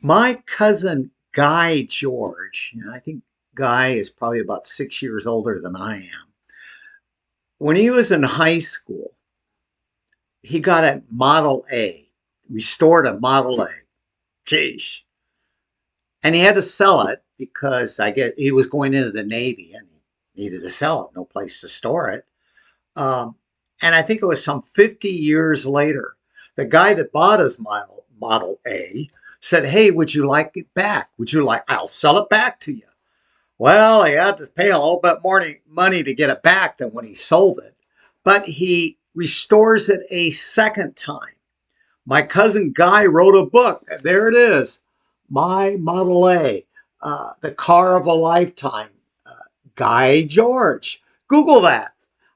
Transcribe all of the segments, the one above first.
My cousin Guy George, I think Guy is probably about 6 years older than I am. When he was in high school, he got a Model A, restored a Model A. Jeez. And he had to sell it because I guess he was going into the Navy and he needed to sell it, no place to store it. Um, and I think it was some 50 years later, the guy that bought his Model A said, "Hey, would you like it back? Would you like, I'll sell it back to you." Well, he had to pay a little bit more money to get it back than when he sold it, but he restores it a second time. My cousin Guy wrote a book. There it is, My Model A, The Car of a Lifetime. Uh, Guy George. Google that.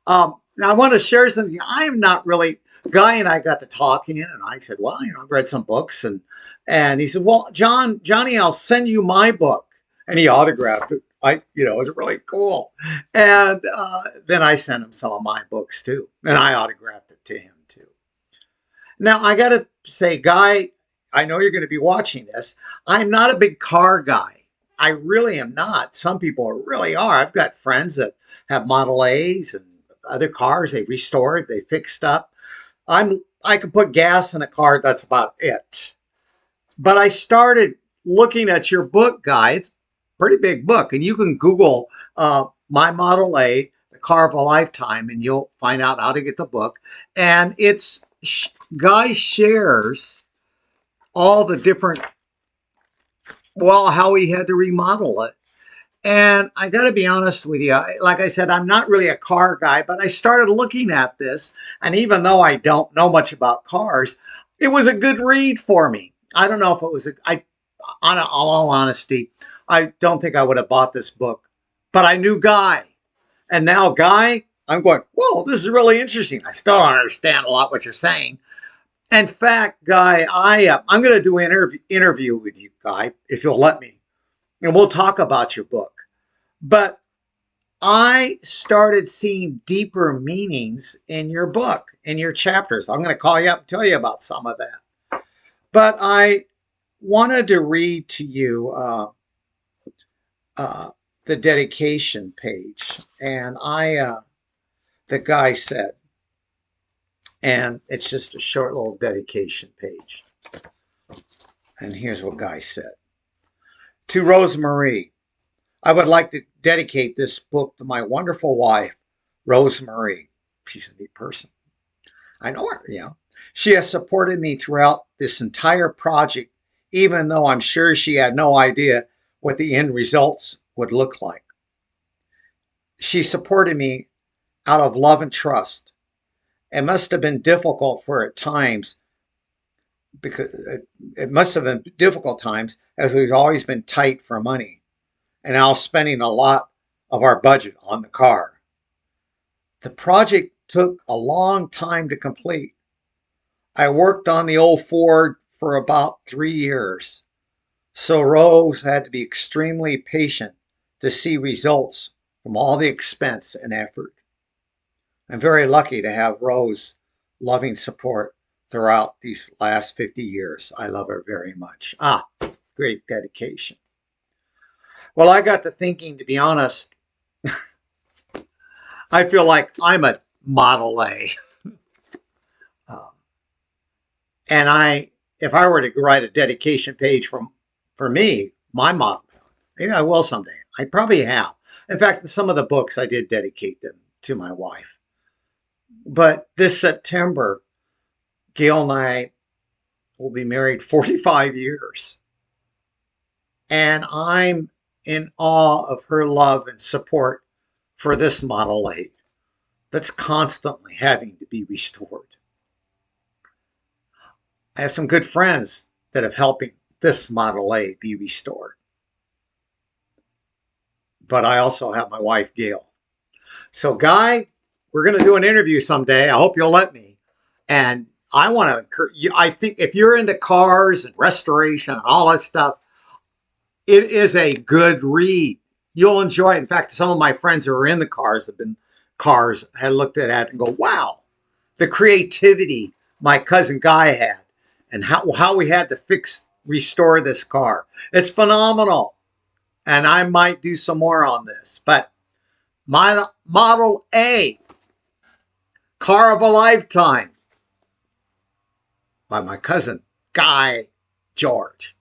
Now I want to share something. I am not really. Guy and I got to talking, and I said, "Well, I've read some books," and he said, "Well, Johnny, I'll send you my book," and he autographed it. It was really cool. And then I sent him some of my books too, and I autographed it to him too. Now, I got to say, Guy, I know you're going to be watching this. I'm not a big car guy. I really am not. Some people really are. I've got friends that have Model A's and other cars they restored, they fixed up. I can put gas in a car, that's about it. But I started looking at your book, Guy. It's a pretty big book, and you can Google My Model A, The Car of a Lifetime, and you'll find out how to get the book. And it's Guy shares all the different, well, how he had to remodel it. And I got to be honest with you, like I said, I'm not really a car guy, but I started looking at this. And even though I don't know much about cars, it was a good read for me. I don't know if it was, on all honesty, I don't think I would have bought this book, but I knew Guy. And now, Guy, I'm going, whoa, this is really interesting. I still don't understand a lot what you're saying. In fact, Guy, I'm going to do an interview with you, Guy, if you'll let me, and we'll talk about your book. But I started seeing deeper meanings in your book, in your chapters. I'm going to call you up and tell you about some of that. But I wanted to read to you the dedication page, and the Guy said, and it's just a short little dedication page. And here's what Guy said. To Rosemarie, I would like to dedicate this book to my wonderful wife, Rosemarie. She's a neat person. I know her, She has supported me throughout this entire project, even though I'm sure she had no idea what the end results would look like. She supported me out of love and trust. It must have been difficult for at times because it must have been difficult times as we've always been tight for money and now spending a lot of our budget on the car. The project took a long time to complete. I worked on the old Ford for about 3 years, so Rose had to be extremely patient to see results from all the expense and effort. I'm very lucky to have Rose loving support throughout these last 50 years. I love her very much. Great dedication. Well, I got to thinking, to be honest, I feel like I'm a Model A. Um, and if I were to write a dedication page for me, my model, maybe I will someday. I probably have. In fact, some of the books I did dedicate them to my wife. But this September, Gail and I will be married 45 years. And I'm in awe of her love and support for this Model A that's constantly having to be restored. I have some good friends that have helping this Model A be restored. But I also have my wife, Gail. So, Guy, we're going to do an interview someday. I hope you'll let me. And I want to encourage you. I think if you're into cars and restoration and all that stuff, it is a good read. You'll enjoy it. In fact, some of my friends who are in the cars had looked at it and go, wow, the creativity my cousin Guy had and how we had to fix restore this car. It's phenomenal. And I might do some more on this. But my Model A, car of a lifetime, by my cousin, Guy George.